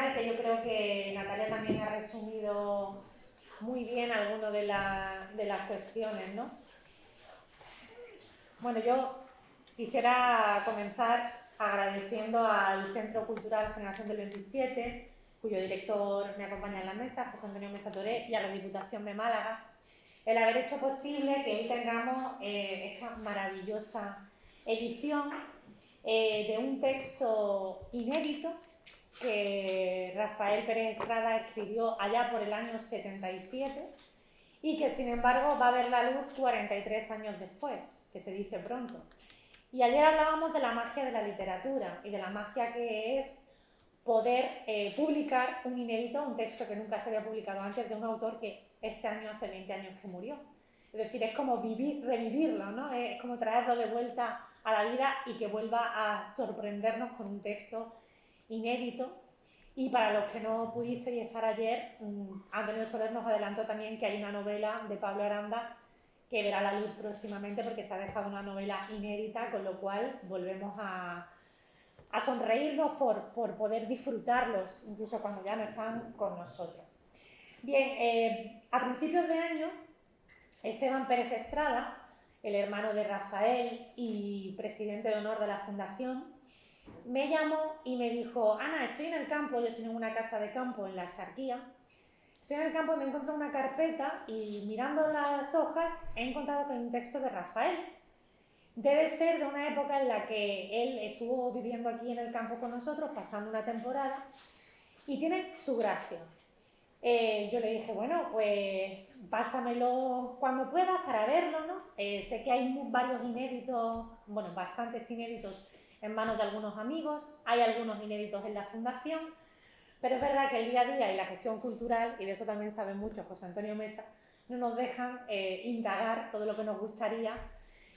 comenzar, que yo creo que Natalia también ha resumido muy bien algunas de las cuestiones, ¿no? Bueno, yo quisiera comenzar agradeciendo al Centro Cultural Generación del 27, cuyo director me acompaña en la mesa, José Antonio Mesa Toré, y a la Diputación de Málaga, el haber hecho posible que hoy tengamos esta maravillosa edición de un texto inédito que Rafael Pérez Estrada escribió allá por el año 77 y que sin embargo va a ver la luz 43 años después, que se dice pronto. Y ayer hablábamos de la magia de la literatura y de la magia que es poder publicar un inédito, un texto que nunca se había publicado antes de un autor que este año hace 20 años que murió. Es decir, es como revivirlo, ¿no? Es como traerlo de vuelta a la vida y que vuelva a sorprendernos con un texto inédito. Y para los que no pudisteis estar ayer, Antonio Soler nos adelantó también que hay una novela de Pablo Aranda que verá la luz próximamente porque se ha dejado una novela inédita, con lo cual volvemos a sonreírnos por poder disfrutarlos, incluso cuando ya no están con nosotros. Bien, a principios de año, Esteban Pérez Estrada, el hermano de Rafael y presidente de honor de la Fundación, me llamó y me dijo: Ana, estoy en el campo, yo tengo una casa de campo en la Axarquía, estoy en el campo y me encontré una carpeta y mirando las hojas he encontrado que hay un texto de Rafael. Debe ser de una época en la que él estuvo viviendo aquí en el campo con nosotros, pasando una temporada, y tiene su gracia. Yo le dije, bueno, pues pásamelo cuando puedas para verlo, ¿no? Sé que hay varios inéditos, bueno, bastantes inéditos en manos de algunos amigos, hay algunos inéditos en la Fundación, pero es verdad que el día a día y la gestión cultural, y de eso también sabe mucho José Antonio Mesa, no nos dejan indagar todo lo que nos gustaría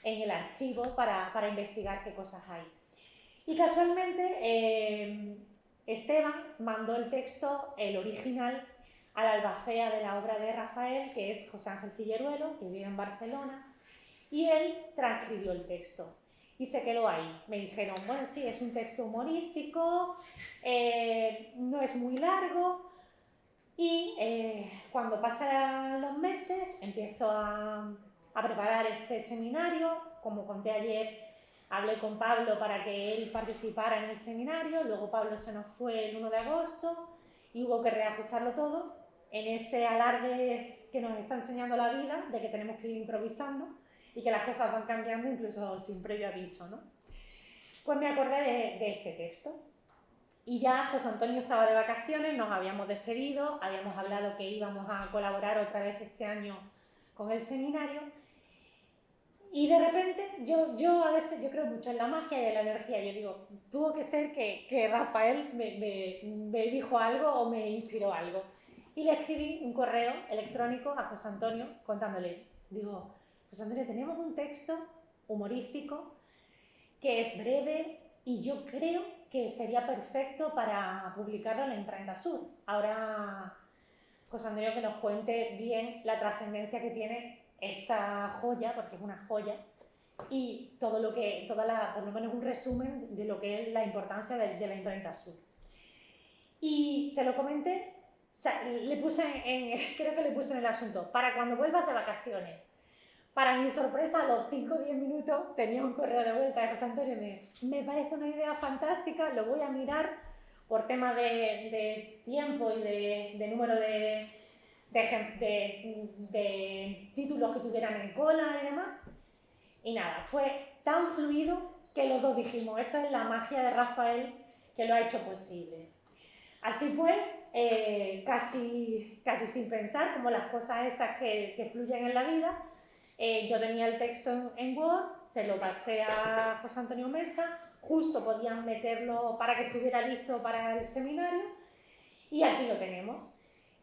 en el archivo para investigar qué cosas hay. Y casualmente Esteban mandó el texto, el original, al albacea de la obra de Rafael, que es José Ángel Cilleruelo, que vive en Barcelona, y él transcribió el texto. Y se quedó ahí. Me dijeron, bueno, sí, es un texto humorístico, no es muy largo, y cuando pasan los meses empiezo a preparar este seminario. Como conté ayer, hablé con Pablo para que él participara en el seminario, luego Pablo se nos fue el 1 de agosto y hubo que reajustarlo todo en ese alarde que nos está enseñando la vida, de que tenemos que ir improvisando y que las cosas van cambiando incluso sin previo aviso, ¿no? Pues me acordé de este texto. Y ya José Antonio estaba de vacaciones, nos habíamos despedido, habíamos hablado que íbamos a colaborar otra vez este año con el seminario. Y de repente, yo a veces yo creo mucho en la magia y en la energía. Yo digo, tuvo que ser que Rafael me dijo algo o me inspiró algo. Y le escribí un correo electrónico a José Antonio contándole, digo, José Antonio, tenemos un texto humorístico que es breve y yo creo que sería perfecto para publicarlo en la Imprenta Sur. Ahora, José Antonio, que nos cuente bien la trascendencia que tiene esta joya, porque es una joya, y todo lo que, por lo menos un resumen de lo que es la importancia de la Imprenta Sur. Y se lo comenté, le puse creo que le puse en el asunto, para cuando vuelvas de vacaciones. Para mi sorpresa, a los 5 o 10 minutos tenía un correo de vuelta de José Antonio y me parece una idea fantástica, lo voy a mirar por tema de tiempo y de número de títulos que tuvieran en cola y demás. Y nada, fue tan fluido que los dos dijimos, esto es la magia de Rafael que lo ha hecho posible. Así pues, casi sin pensar, como las cosas esas que fluyen en la vida, yo tenía el texto en Word, se lo pasé a José Antonio Mesa, justo podían meterlo para que estuviera listo para el seminario, y aquí lo tenemos.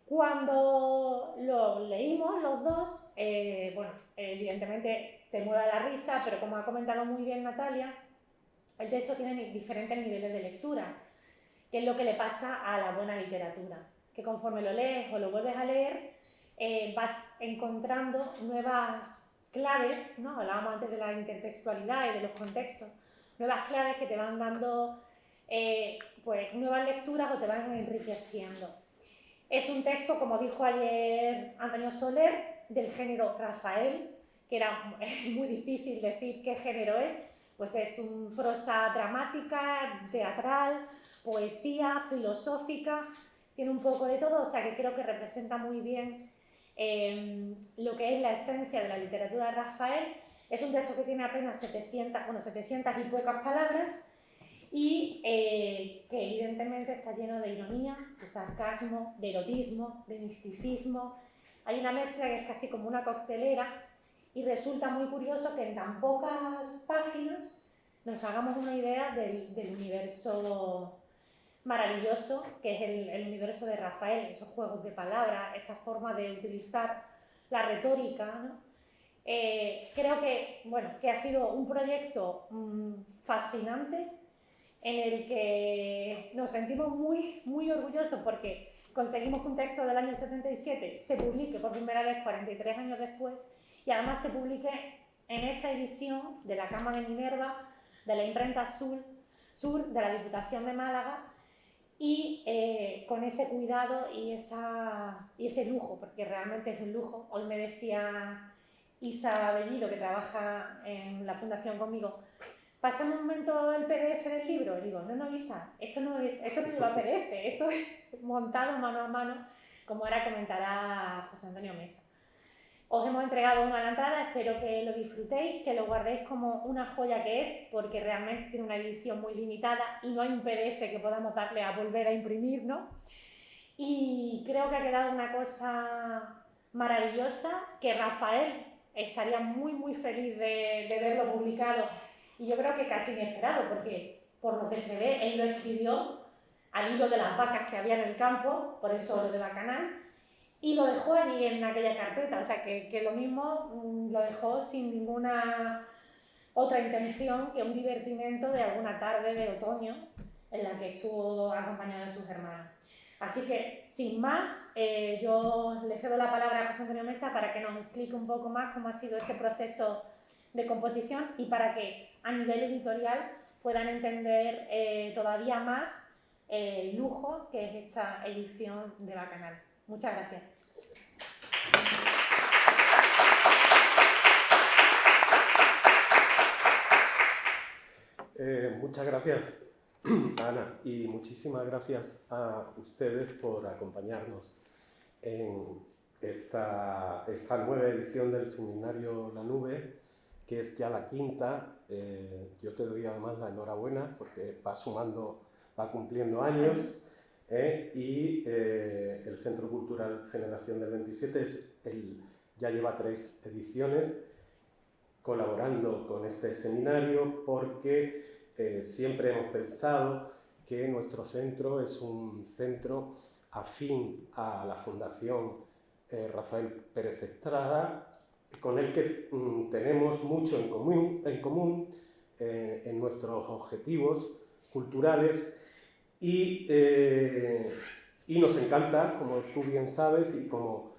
Cuando lo leímos los dos, bueno, evidentemente te mueve la risa, pero como ha comentado muy bien Natalia, el texto tiene diferentes niveles de lectura, que es lo que le pasa a la buena literatura, que conforme lo lees o lo vuelves a leer, vas encontrando nuevas claves, ¿no? Hablábamos antes de la intertextualidad y de los contextos, nuevas claves que te van dando pues nuevas lecturas o te van enriqueciendo. Es un texto, como dijo ayer Antonio Soler, del género Rafael, que era muy difícil decir qué género es, pues es un prosa dramática, teatral, poesía, filosófica, tiene un poco de todo, o sea que creo que representa muy bien lo que es la esencia de la literatura de Rafael. Es un texto que tiene apenas 700 y pocas palabras, y que evidentemente está lleno de ironía, de sarcasmo, de erotismo, de misticismo. Hay una mezcla que es casi como una coctelera, y resulta muy curioso que en tan pocas páginas nos hagamos una idea del universo maravilloso que es el universo de Rafael, esos juegos de palabras, esa forma de utilizar la retórica, ¿no? Creo que, bueno, que ha sido un proyecto fascinante, en el que nos sentimos muy, muy orgullosos porque conseguimos que un texto del año 77 se publique por primera vez 43 años después, y además se publique en esta edición de la Cama de Minerva, de la imprenta Sur de la Diputación de Málaga, y con ese cuidado y ese lujo, porque realmente es un lujo. Hoy me decía Isa Bellido, que trabaja en la fundación conmigo, pásame un momento el PDF del libro. Y digo, no, Isa, esto no lleva PDF, esto es montado mano a mano, como ahora comentará José Antonio Mesa. Os hemos entregado uno a la entrada, espero que lo disfrutéis, que lo guardéis como una joya que es, porque realmente tiene una edición muy limitada y no hay un PDF que podamos darle a volver a imprimir, ¿no? Y creo que ha quedado una cosa maravillosa, que Rafael estaría muy, muy feliz de verlo publicado, y yo creo que casi inesperado, porque por lo que se ve, él lo escribió al hilo de las vacas que había en el campo, por eso lo de Bacanal, y lo dejó allí en aquella carpeta, o sea que lo mismo lo dejó sin ninguna otra intención que un divertimento de alguna tarde de otoño en la que estuvo acompañado de sus hermanos. Así que, sin más, yo le cedo la palabra a José Antonio Mesa para que nos explique un poco más cómo ha sido ese proceso de composición, y para que a nivel editorial puedan entender todavía más el lujo que es esta edición de Bacanal. Muchas gracias. Muchas gracias, Ana, y muchísimas gracias a ustedes por acompañarnos en esta nueva edición del seminario La Nube, que es ya la quinta. Yo te doy además la enhorabuena porque va cumpliendo años, y el Centro Cultural Generación del 27 ya lleva 3 ediciones colaborando con este seminario, porque siempre hemos pensado que nuestro centro es un centro afín a la Fundación Rafael Pérez Estrada, con el que tenemos mucho en común en nuestros objetivos culturales, y nos encanta, como tú bien sabes y como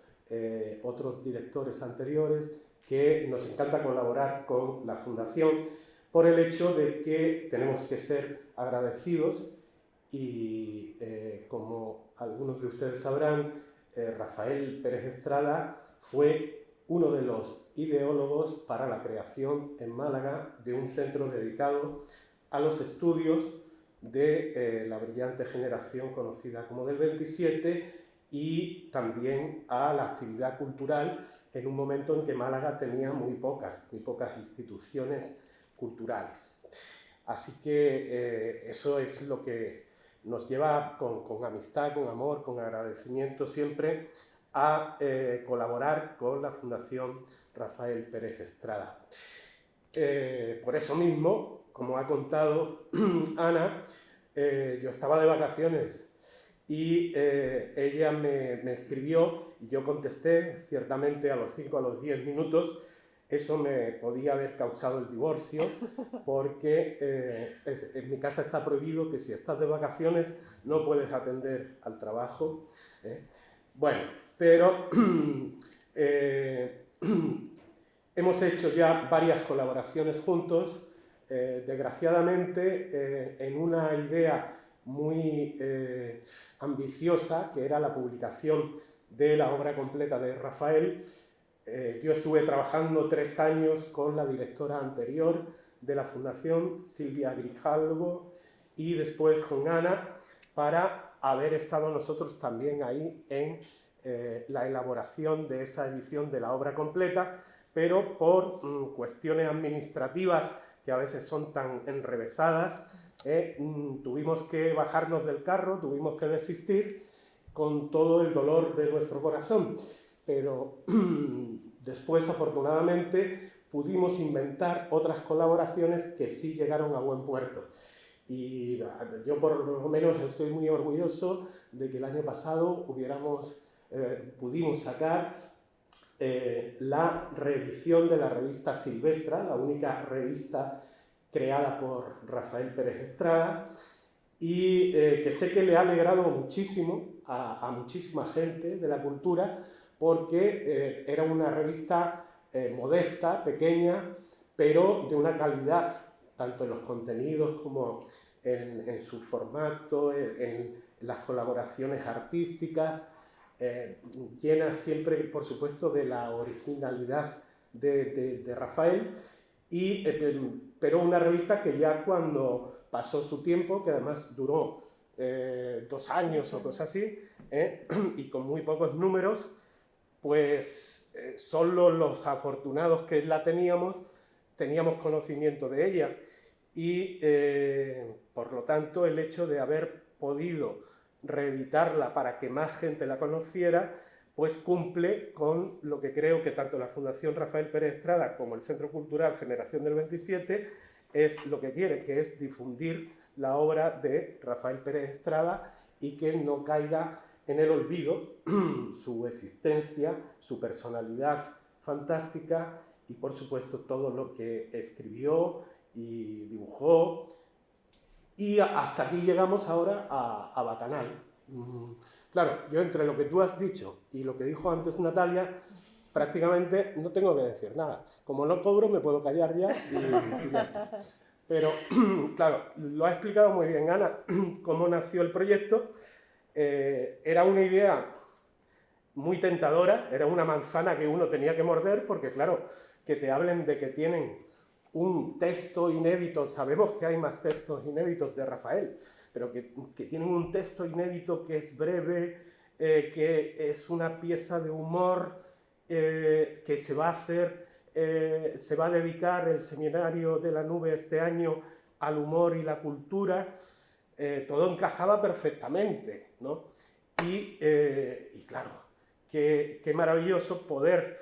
otros directores anteriores, que nos encanta colaborar con la Fundación por el hecho de que tenemos que ser agradecidos, y como algunos de ustedes sabrán, Rafael Pérez Estrada fue uno de los ideólogos para la creación en Málaga de un centro dedicado a los estudios de la brillante generación conocida como del 27, y también a la actividad cultural en un momento en que Málaga tenía muy pocas instituciones culturales. Así que eso es lo que nos lleva con amistad, con amor, con agradecimiento siempre a colaborar con la Fundación Rafael Pérez Estrada. Por eso mismo, como ha contado Ana, yo estaba de vacaciones y ella me escribió y yo contesté, ciertamente a los 5 a los 10 minutos. Eso me podía haber causado el divorcio, porque en mi casa está prohibido que si estás de vacaciones no puedes atender al trabajo. Bueno, pero hemos hecho ya varias colaboraciones juntos. desgraciadamente, en una idea muy ambiciosa, que era la publicación de la obra completa de Rafael, yo estuve trabajando 3 años con la directora anterior de la Fundación, Silvia Grijalvo, y después con Ana, para haber estado nosotros también ahí en la elaboración de esa edición de la obra completa, pero por cuestiones administrativas que a veces son tan enrevesadas, tuvimos que bajarnos del carro, tuvimos que desistir con todo el dolor de nuestro corazón, pero después afortunadamente pudimos inventar otras colaboraciones que sí llegaron a buen puerto. Y yo por lo menos estoy muy orgulloso de que el año pasado pudimos sacar la reedición de la revista Silvestra, la única revista creada por Rafael Pérez Estrada, y que sé que le ha alegrado muchísimo a muchísima gente de la cultura, porque era una revista modesta, pequeña, pero de una calidad, tanto en los contenidos como en su formato, en las colaboraciones artísticas, llena siempre, por supuesto, de la originalidad de Rafael, pero una revista que ya cuando pasó su tiempo, que además duró 2 años o cosas así, y con muy pocos números, pues solo los afortunados que la teníamos conocimiento de ella. Y por lo tanto el hecho de haber podido reeditarla para que más gente la conociera, pues cumple con lo que creo que tanto la Fundación Rafael Pérez Estrada como el Centro Cultural Generación del 27 es lo que quiere, que es difundir la obra de Rafael Pérez Estrada y que no caiga en el olvido su existencia, su personalidad fantástica y por supuesto todo lo que escribió y dibujó. Y hasta aquí llegamos ahora a Bacanal. Claro, yo entre lo que tú has dicho y lo que dijo antes Natalia, prácticamente no tengo que decir nada. Como no cobro, me puedo callar ya y ya está. Pero, claro, lo ha explicado muy bien Ana, cómo nació el proyecto. Era una idea muy tentadora, era una manzana que uno tenía que morder, porque, claro, que te hablen de que tienen un texto inédito, sabemos que hay más textos inéditos de Rafael, pero que tienen un texto inédito que es breve, que es una pieza de humor, que se va a dedicar el seminario de la nube este año al humor y la cultura, todo encajaba perfectamente, ¿no? Y claro, qué maravilloso poder,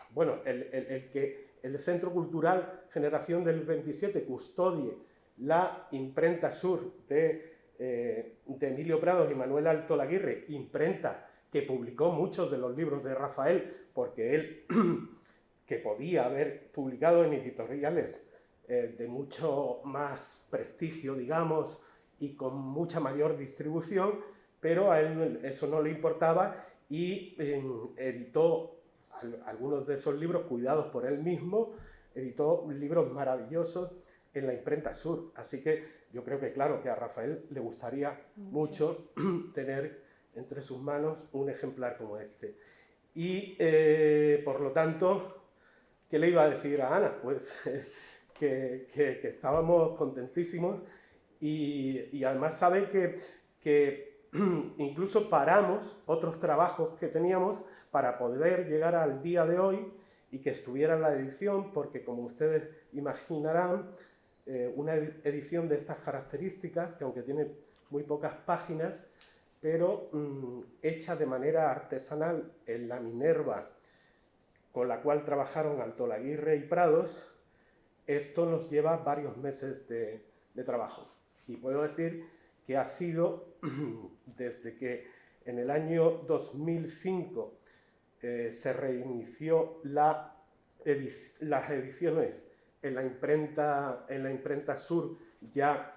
bueno, el que el Centro Cultural Generación del 27 custodie la imprenta Sur de Emilio Prados y Manuel Alto Laguirre, imprenta que publicó muchos de los libros de Rafael, porque él, que podía haber publicado en editoriales de mucho más prestigio, digamos, y con mucha mayor distribución, pero a él eso no le importaba y editó algunos de esos libros cuidados por él mismo, editó libros maravillosos en la imprenta Sur. Así que yo creo que, claro, que a Rafael le gustaría mucho tener entre sus manos un ejemplar como este. Y, por lo tanto, ¿qué le iba a decir a Ana? Pues que estábamos contentísimos y además sabe que incluso paramos otros trabajos que teníamos para poder llegar al día de hoy y que estuviera en la edición, porque como ustedes imaginarán, una edición de estas características, que aunque tiene muy pocas páginas, pero hecha de manera artesanal en la Minerva, con la cual trabajaron Alto Laguirre y Prados, esto nos lleva varios meses de trabajo. Y puedo decir que ha sido desde que en el año 2005 se reinició las ediciones en la imprenta Sur, ya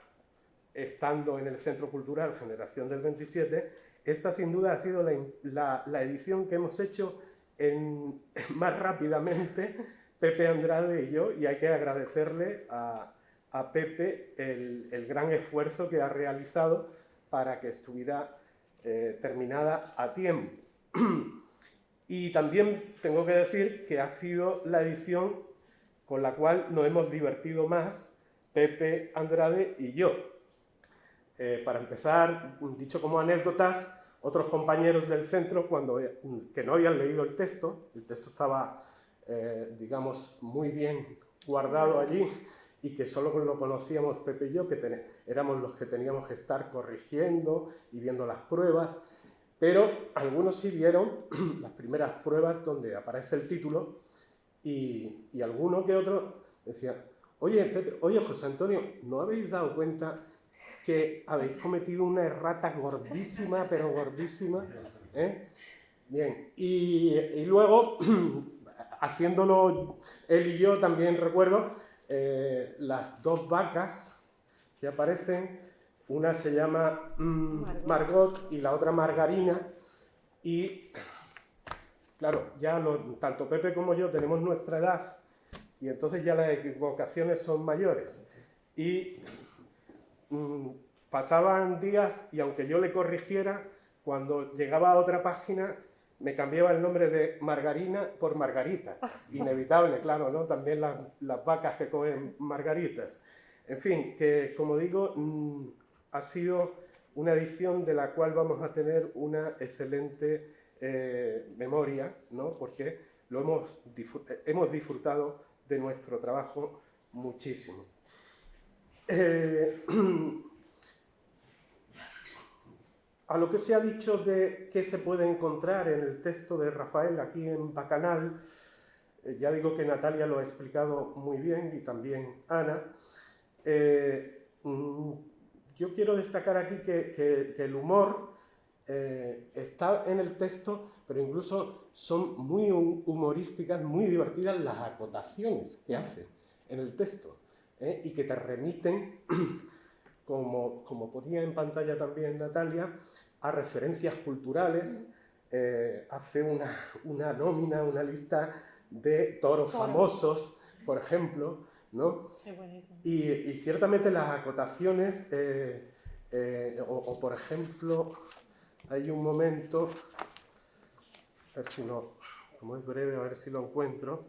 estando en el Centro Cultural Generación del 27, esta sin duda ha sido la edición que hemos hecho más rápidamente Pepe Andrade y yo, y hay que agradecerle a Pepe el gran esfuerzo que ha realizado para que estuviera terminada a tiempo. Y también tengo que decir que ha sido la edición con la cual nos hemos divertido más Pepe Andrade y yo. Para empezar, dicho como anécdotas, otros compañeros del centro, que no habían leído el texto estaba, digamos, muy bien guardado allí, y que solo lo conocíamos Pepe y yo, que éramos los que teníamos que estar corrigiendo y viendo las pruebas, pero algunos sí vieron las primeras pruebas donde aparece el título, y alguno que otro decía: oye, Pepe, oye, José Antonio, ¿no habéis dado cuenta que habéis cometido una errata gordísima, pero gordísima? Bien, y luego, haciéndolo él y yo, también recuerdo las dos vacas que aparecen. Una se llama Margot y la otra Margarina, y claro, ya tanto Pepe como yo tenemos nuestra edad, y entonces ya las equivocaciones son mayores. Y pasaban días, y aunque yo le corrigiera, cuando llegaba a otra página me cambiaba el nombre de Margarina por Margarita. Inevitable, claro, ¿no? También las vacas que comen margaritas. En fin, que como digo, ha sido una edición de la cual vamos a tener una excelente memoria, ¿no? Porque hemos disfrutado de nuestro trabajo muchísimo. A lo que se ha dicho de qué se puede encontrar en el texto de Rafael aquí en Bacanal, ya digo que Natalia lo ha explicado muy bien, y también Ana. Yo quiero destacar aquí que el humor está en el texto, pero incluso son muy humorísticas, muy divertidas las acotaciones que hace en el texto, y que te remiten, como ponía en pantalla también Natalia, a referencias culturales. Hace una nómina, una lista de toros famosos, por ejemplo, ¿no? Qué buenísimo. Y ciertamente las acotaciones, por ejemplo, hay un momento, a ver si como es breve, a ver si lo encuentro.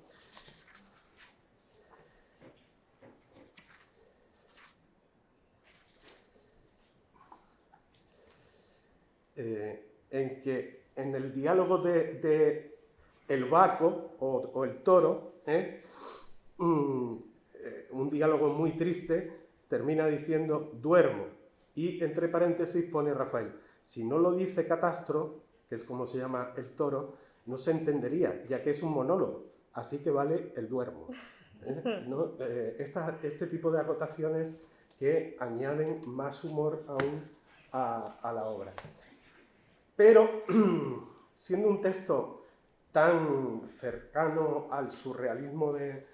En que en el diálogo de el vaco o el toro, un diálogo muy triste, termina diciendo duermo, y entre paréntesis pone Rafael: si no lo dice Catastro, que es como se llama el toro, no se entendería, ya que es un monólogo, así que vale el duermo. ¿No? Este tipo de acotaciones que añaden más humor aún a la obra. Pero, siendo un texto tan cercano al surrealismo de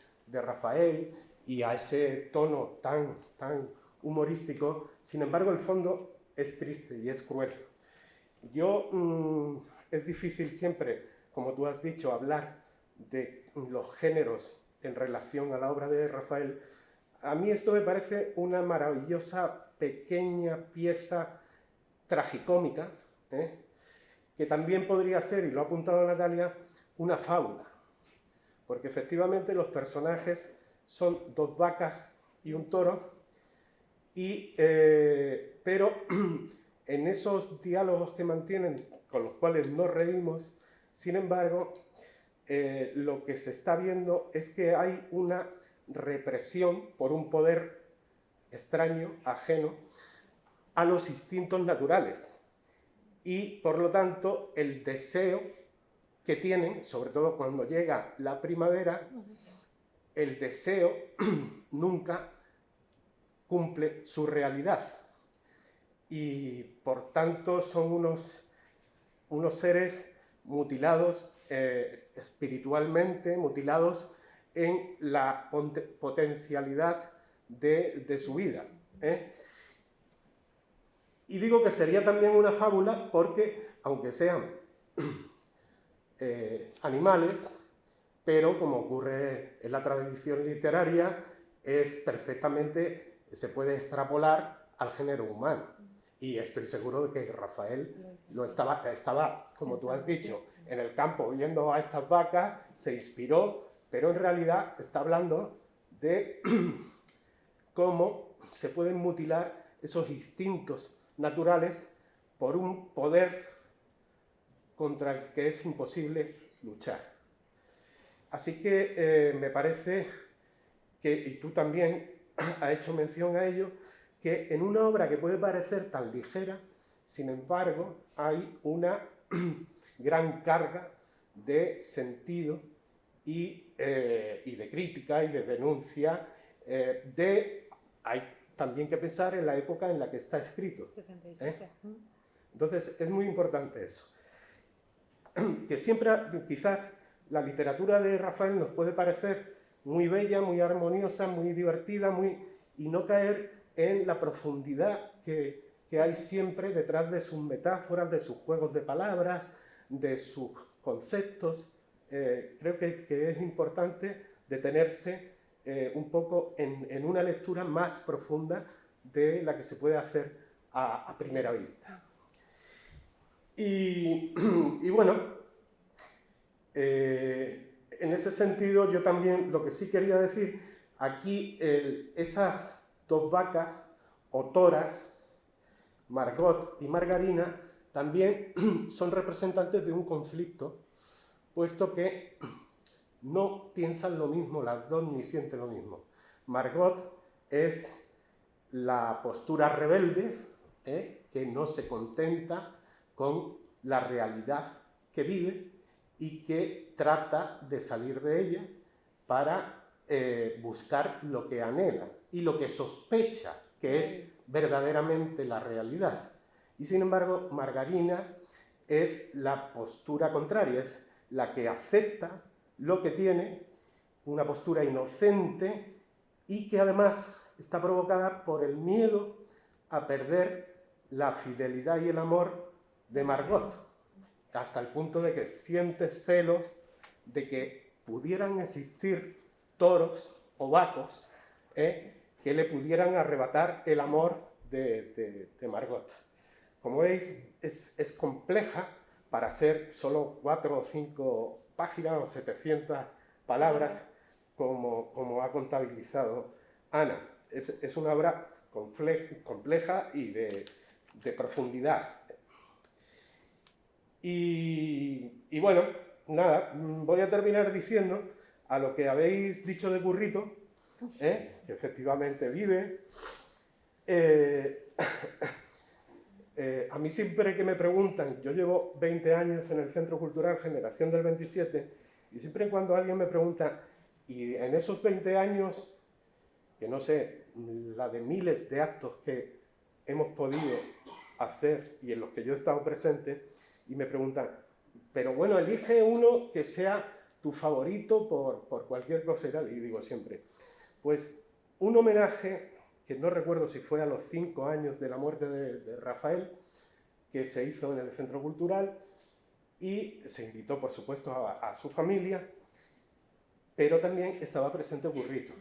Rafael y a ese tono tan humorístico, sin embargo, el fondo es triste y es cruel. Es difícil siempre, como tú has dicho, hablar de los géneros en relación a la obra de Rafael. A mí esto me parece una maravillosa pequeña pieza tragicómica, que también podría ser, y lo ha apuntado Natalia, una fábula, porque efectivamente los personajes son dos vacas y un toro, pero en esos diálogos que mantienen, con los cuales nos reímos, sin embargo, lo que se está viendo es que hay una represión por un poder extraño, ajeno, a los instintos naturales, y por lo tanto el deseo que tienen, sobre todo cuando llega la primavera, el deseo nunca cumple su realidad, y por tanto son unos seres mutilados espiritualmente, mutilados en la potencialidad de su vida. Y digo que sería también una fábula porque, aunque sean animales, pero como ocurre en la tradición literaria, se puede extrapolar al género humano. Y estoy seguro de que Rafael estaba, como tú has dicho, en el campo viendo a estas vacas, se inspiró, pero en realidad está hablando de cómo se pueden mutilar esos instintos naturales por un poder contra el que es imposible luchar. Así que me parece que, y tú también has hecho mención a ello, que en una obra que puede parecer tan ligera, sin embargo, hay una gran carga de sentido y de crítica y de denuncia. Hay también que pensar en la época en la que está escrito. 77. Entonces, es muy importante eso. Que siempre, quizás, la literatura de Rafael nos puede parecer muy bella, muy armoniosa, muy divertida, y no caer en la profundidad que hay siempre detrás de sus metáforas, de sus juegos de palabras, de sus conceptos. Creo que es importante detenerse un poco en una lectura más profunda de la que se puede hacer a primera vista. Y bueno, en ese sentido yo también lo que sí quería decir, aquí esas dos vacas o toras, Margot y Margarina, también son representantes de un conflicto, puesto que no piensan lo mismo las dos ni sienten lo mismo. Margot es la postura rebelde, que no se contenta con la realidad que vive y que trata de salir de ella para buscar lo que anhela y lo que sospecha que es verdaderamente la realidad. Y sin embargo, Margarina es la postura contraria, es la que acepta lo que tiene, una postura inocente y que además está provocada por el miedo a perder la fidelidad y el amor de Margot, hasta el punto de que siente celos de que pudieran existir toros o vacos que le pudieran arrebatar el amor de Margot. Como veis, es compleja para ser solo 4 o 5 páginas o 700 palabras, como ha contabilizado Ana. Es una obra compleja y de profundidad. Y bueno, nada, voy a terminar diciendo a lo que habéis dicho de Currito, que efectivamente vive. A mí siempre que me preguntan, yo llevo 20 años en el Centro Cultural Generación del 27, y siempre cuando alguien me pregunta, y en esos 20 años, que no sé, la de miles de actos que hemos podido hacer y en los que yo he estado presente, y me preguntan, pero bueno, elige uno que sea tu favorito por cualquier cosa y tal, y digo siempre, pues un homenaje, que no recuerdo si fue a los 5 años de la muerte de Rafael, que se hizo en el Centro Cultural, y se invitó, por supuesto, a su familia, pero también estaba presente Currito,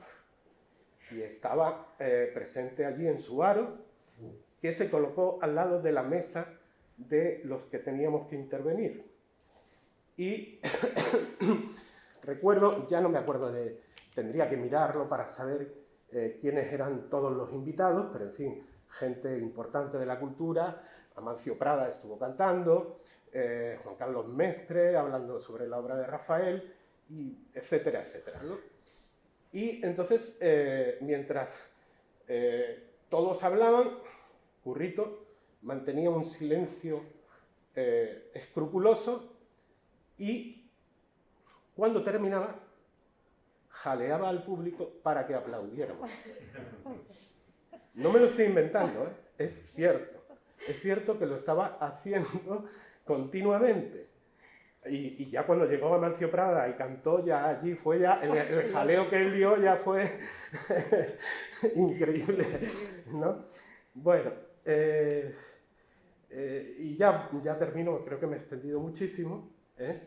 y estaba presente allí en su aro, que se colocó al lado de la mesa de los que teníamos que intervenir. Y recuerdo, ya no me acuerdo tendría que mirarlo para saber quiénes eran todos los invitados, pero en fin, gente importante de la cultura. Amancio Prada estuvo cantando, Juan Carlos Mestre hablando sobre la obra de Rafael, y etcétera, etcétera, ¿no? Y entonces, mientras todos hablaban, Currito mantenía un silencio escrupuloso y cuando terminaba jaleaba al público para que aplaudiéramos. No me lo estoy inventando, es cierto que lo estaba haciendo continuamente. Y ya cuando llegó Amancio Prada y cantó, ya allí fue ya, el jaleo que él dio ya fue increíble, ¿no? Bueno, y ya termino, creo que me he extendido muchísimo.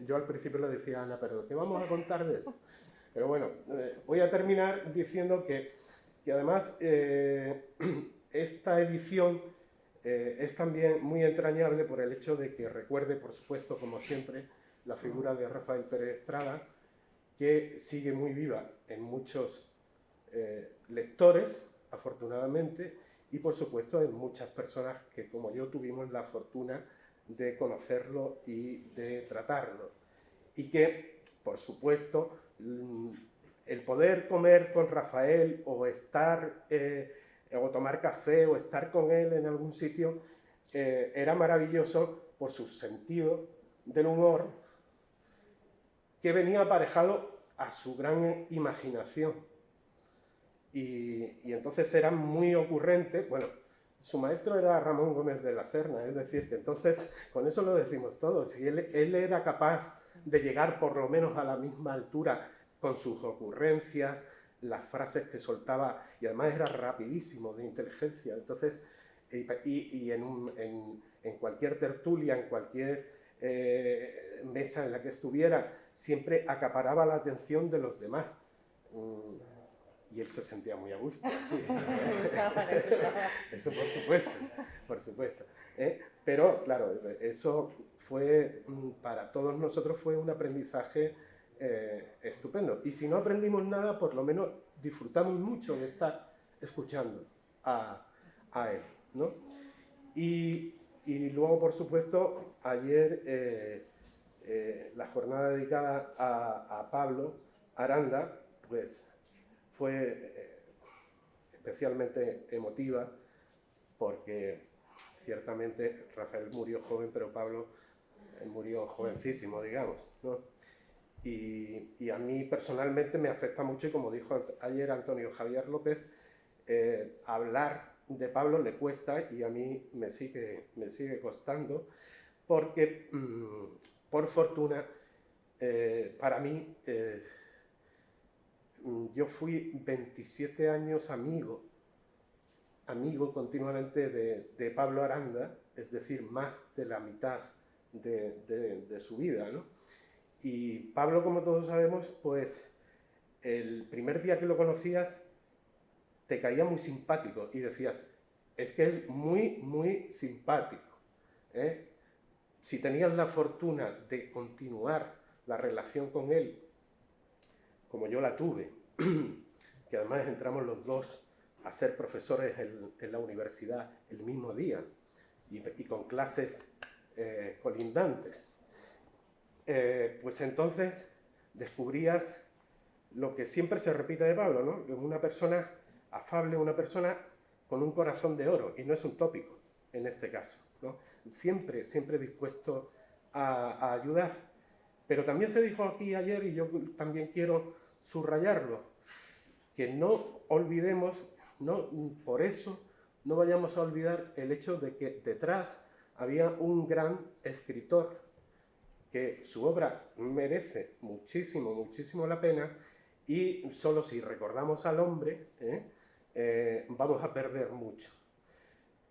Yo al principio le decía a Ana, pero ¿qué vamos a contar de esto? Pero bueno, voy a terminar diciendo que además esta edición es también muy entrañable por el hecho de que recuerde, por supuesto, como siempre, la figura de Rafael Pérez Estrada, que sigue muy viva en muchos lectores, afortunadamente, y por supuesto en muchas personas que, como yo, tuvimos la fortuna de conocerlo y de tratarlo. Y que, por supuesto, el poder comer con Rafael o estar o tomar café o estar con él en algún sitio era maravilloso por su sentido del humor, que venía aparejado a su gran imaginación. Y entonces era muy ocurrente. Bueno, su maestro era Ramón Gómez de la Serna, es decir, que entonces con eso lo decimos todos. Si él era capaz de llegar por lo menos a la misma altura con sus ocurrencias, las frases que soltaba, y además era rapidísimo de inteligencia. Entonces, y en cualquier tertulia, en cualquier mesa en la que estuviera, siempre acaparaba la atención de los demás. Y él se sentía muy a gusto, sí. Eso por supuesto. Pero claro, eso fue, para todos nosotros fue un aprendizaje estupendo. Y si no aprendimos nada, por lo menos disfrutamos mucho de estar escuchando a él, ¿no? Y luego, por supuesto, ayer la jornada dedicada a Pablo Aranda, pues fue especialmente emotiva, porque ciertamente Rafael murió joven, pero Pablo murió jovencísimo, digamos, ¿no? Y a mí personalmente me afecta mucho, y como dijo ayer Antonio Javier López, hablar de Pablo le cuesta, y a mí me sigue costando, porque por fortuna para mí yo fui 27 años amigo continuamente de Pablo Aranda, es decir, más de la mitad de su vida, ¿no? Y Pablo, como todos sabemos, pues el primer día que lo conocías te caía muy simpático y decías, es que es muy, muy simpático, ¿eh? Si tenías la fortuna de continuar la relación con él, como yo la tuve, que además entramos los dos a ser profesores en la universidad el mismo día y con clases colindantes, pues entonces descubrías lo que siempre se repite de Pablo, ¿no? Una persona afable, una persona con un corazón de oro, y no es un tópico en este caso, ¿no? Siempre dispuesto a ayudar. Pero también se dijo aquí ayer, y yo también quiero subrayarlo, que no olvidemos, por eso no vayamos a olvidar el hecho de que detrás había un gran escritor, que su obra merece muchísimo, muchísimo la pena, y solo si recordamos al hombre, vamos a perder mucho.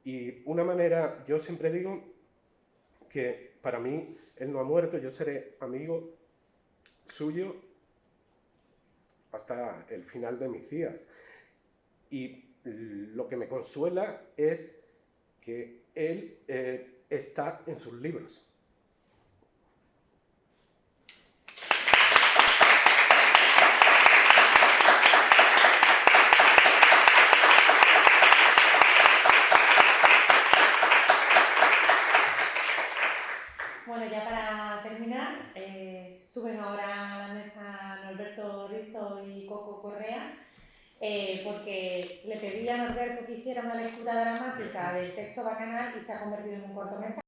Y una manera, yo siempre digo que para mí él no ha muerto, yo seré amigo suyo hasta el final de mis días. Y lo que me consuela es que él está en sus libros. Bueno, ya para terminar, suben ahora a la mesa Norberto Rizo y Coco Correa, porque le pedí a Norberto que hiciera una lectura dramática del texto Bacanal y se ha convertido en un cortometraje.